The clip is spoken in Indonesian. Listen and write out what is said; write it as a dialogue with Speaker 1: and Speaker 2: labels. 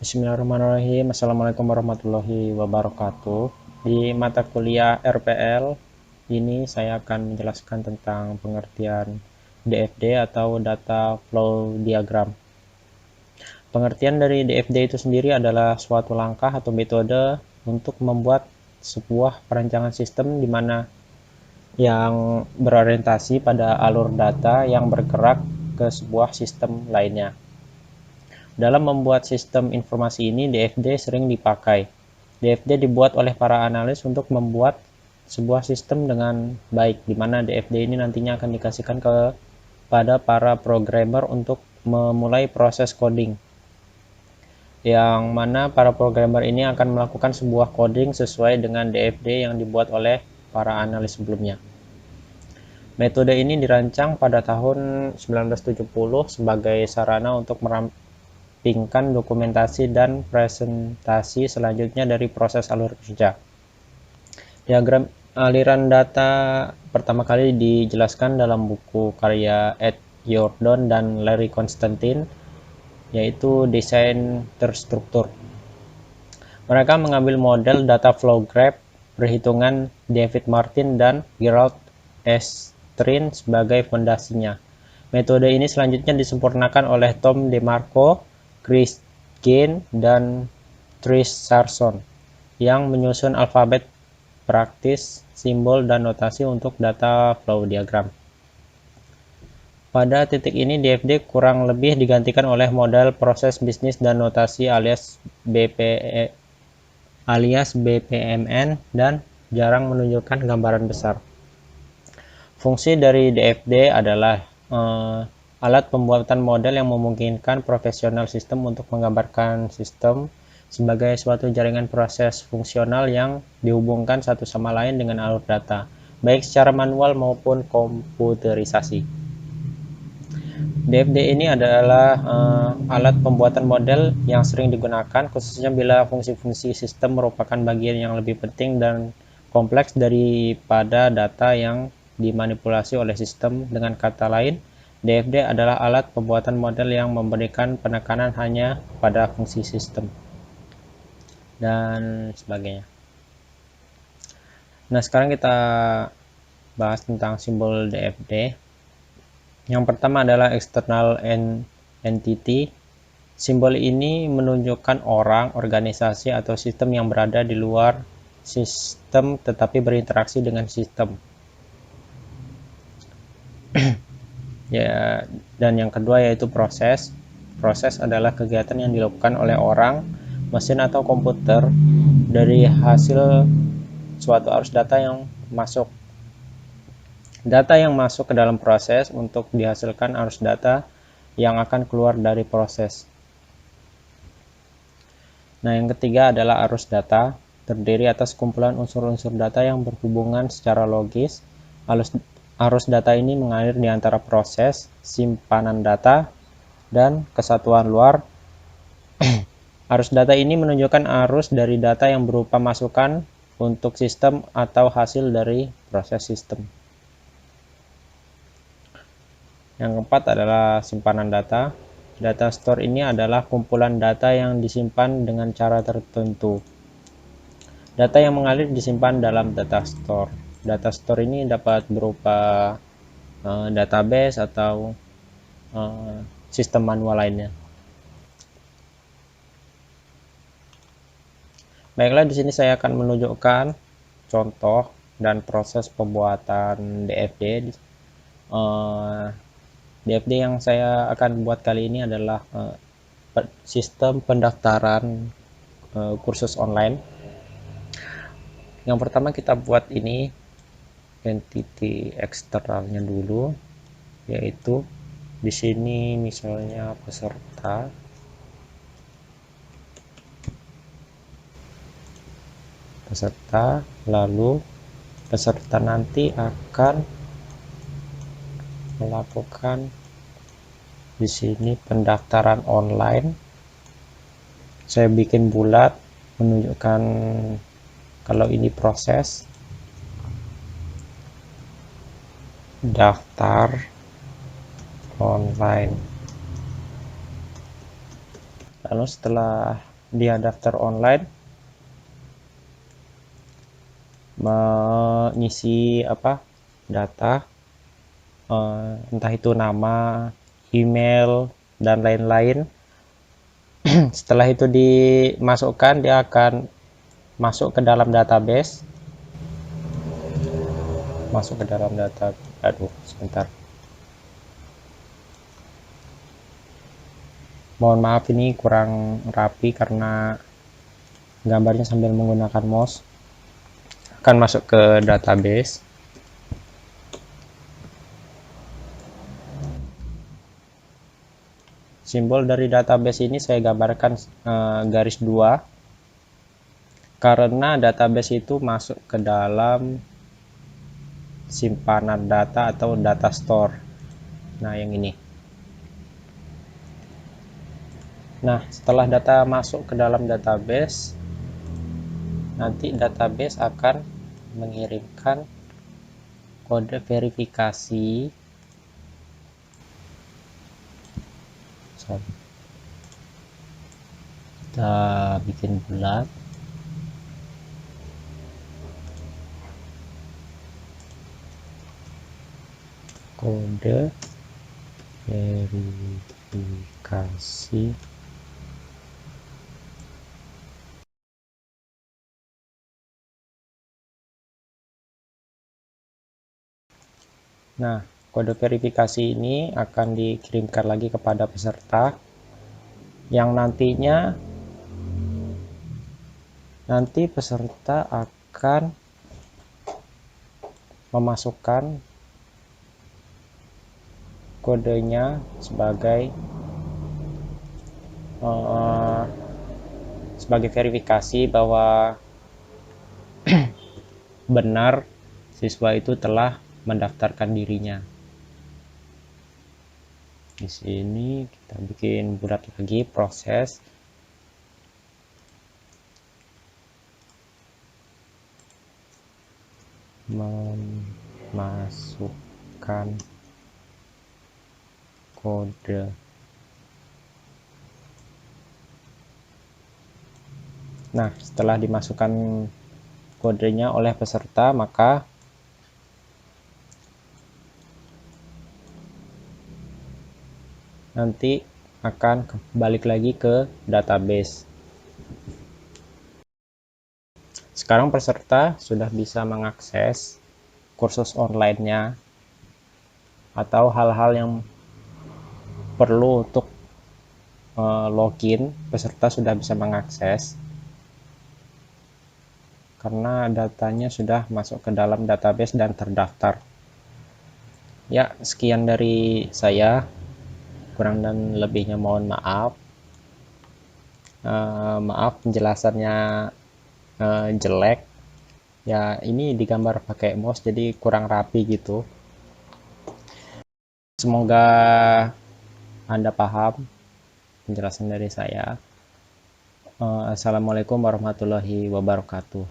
Speaker 1: Bismillahirrahmanirrahim. Assalamualaikum warahmatullahi wabarakatuh. Di mata kuliah RPL ini saya akan menjelaskan tentang pengertian DFD atau Data Flow Diagram. Pengertian dari DFD itu sendiri adalah suatu langkah atau metode untuk membuat sebuah perancangan sistem di mana yang berorientasi pada alur data yang bergerak ke sebuah sistem lainnya. Dalam membuat sistem informasi ini, DFD sering dipakai. DFD dibuat oleh para analis untuk membuat sebuah sistem dengan baik, di mana DFD ini nantinya akan dikasihkan kepada para programmer untuk memulai proses coding. Yang mana para programmer ini akan melakukan sebuah coding sesuai dengan DFD yang dibuat oleh para analis sebelumnya. Metode ini dirancang pada tahun 1970 sebagai sarana untuk merampingkan dokumentasi dan presentasi selanjutnya dari proses alur kerja. Diagram aliran data pertama kali dijelaskan dalam buku karya Ed Yordon dan Larry Constantine, yaitu Desain Terstruktur. Mereka mengambil model data flow graph perhitungan David Martin dan Gerald S. Trin sebagai fondasinya. Metode ini selanjutnya disempurnakan oleh Tom DeMarco, Chris Gain, dan Trish Sarson yang menyusun alfabet praktis, simbol, dan notasi untuk data flow diagram. Pada titik ini DFD kurang lebih digantikan oleh model proses bisnis dan notasi alias BPMN dan jarang menunjukkan gambaran besar. Fungsi dari DFD adalah alat pembuatan model yang memungkinkan profesional sistem untuk menggambarkan sistem sebagai suatu jaringan proses fungsional yang dihubungkan satu sama lain dengan alur data, baik secara manual maupun komputerisasi. DFD ini adalah alat pembuatan model yang sering digunakan, khususnya bila fungsi-fungsi sistem merupakan bagian yang lebih penting dan kompleks daripada data yang dimanipulasi oleh sistem. Dengan kata lain, DFD adalah alat pembuatan model yang memberikan penekanan hanya pada fungsi sistem dan sebagainya. Nah, sekarang kita bahas tentang simbol DFD. Yang pertama adalah external entity. Simbol ini menunjukkan orang, organisasi, atau sistem yang berada di luar sistem tetapi berinteraksi dengan sistem. Ya, dan yang kedua yaitu proses. Proses adalah kegiatan yang dilakukan oleh orang, mesin, atau komputer dari hasil suatu arus data yang masuk. Data yang masuk ke dalam proses untuk dihasilkan arus data yang akan keluar dari proses. Nah, yang ketiga adalah arus data, terdiri atas kumpulan unsur-unsur data yang berhubungan secara logis. Arus data ini mengalir di antara proses, simpanan data, dan kesatuan luar. Arus data ini menunjukkan arus dari data yang berupa masukan untuk sistem atau hasil dari proses sistem. Yang keempat adalah simpanan data. Data store ini adalah kumpulan data yang disimpan dengan cara tertentu. Data yang mengalir disimpan dalam data store. Data store ini dapat berupa database atau sistem manual lainnya. Baiklah, di sini saya akan menunjukkan contoh dan proses pembuatan DFD. DFD yang saya akan buat kali ini adalah sistem pendaftaran kursus online. Yang pertama kita buat ini entity eksternalnya dulu, yaitu di sini misalnya peserta, lalu peserta nanti akan melakukan di sini pendaftaran online. Saya bikin bulat menunjukkan kalau ini proses daftar online. Lalu setelah dia daftar online, mengisi data, entah itu nama, email, dan lain-lain. Setelah itu dimasukkan, dia akan masuk ke dalam database. Aduh, sebentar. Mohon maaf, ini kurang rapi karena gambarnya sambil menggunakan mouse. Akan masuk ke database. Simbol dari database ini saya gambarkan garis 2 karena database itu masuk ke dalam simpanan data atau data store. Nah, yang ini. Nah, setelah data masuk ke dalam database, nanti database akan mengirimkan kode verifikasi. Kita bikin bulat. Kode verifikasi Nah, kode verifikasi ini akan dikirimkan lagi kepada peserta yang nanti peserta akan memasukkan kodenya sebagai verifikasi bahwa benar siswa itu telah mendaftarkan dirinya. Di sini kita bikin bulat lagi proses. Memasukkan kode. Nah, setelah dimasukkan kodenya oleh peserta, maka nanti akan balik lagi ke database. Sekarang peserta sudah bisa mengakses kursus online-nya atau hal-hal yang perlu untuk login, peserta sudah bisa mengakses karena datanya sudah masuk ke dalam database dan terdaftar. Ya, sekian dari saya. Kurang dan lebihnya mohon maaf. Maaf penjelasannya jelek. Ya, ini digambar pakai mouse jadi kurang rapi gitu. Semoga Anda paham penjelasan dari saya. Assalamualaikum warahmatullahi wabarakatuh.